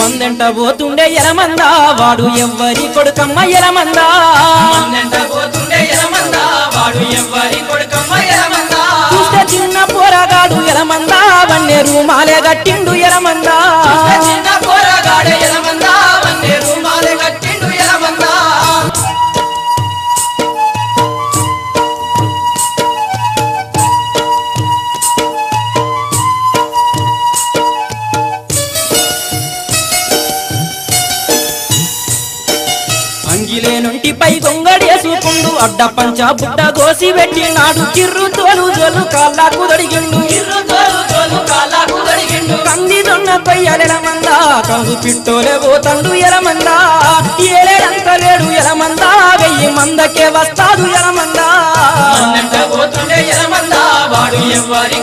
మందెంట పోతుండే ఎలమందా వాడు ఎవ్వరి కొడుకమ్మ ఎలమందా మందెంట పోతుండే ఎలమందా వాడు ఎవ్వరి కొడుకమ్మ ఎలమందా చూస్తే చిన్న పోరగాడు ఎలమందా వన్నే రూమాలే గట్టిండు ఎలమందా చిన్న పోరగాడు ఎలమందా వన్నే రూమాలే గట్టిండు ఎలమందా అంగిలేనుంటిపై గొంగడేసుకుండు అడ్డ పంచ బుడ్డ గోసి పెట్టినాడు కిర్రు తోలు జోలు కాళ్ళకు దడిగిండు కంది దొన్న కొయ్యలెలమందా కాదు పిట్టోలే పోతండు ఎలమందా ఏలేడంత లేడు ఎలమందా 1000 మందకే వస్తాడు ఎలమందా పోతుండే ఎలమందా వాడు ఎవ్వరి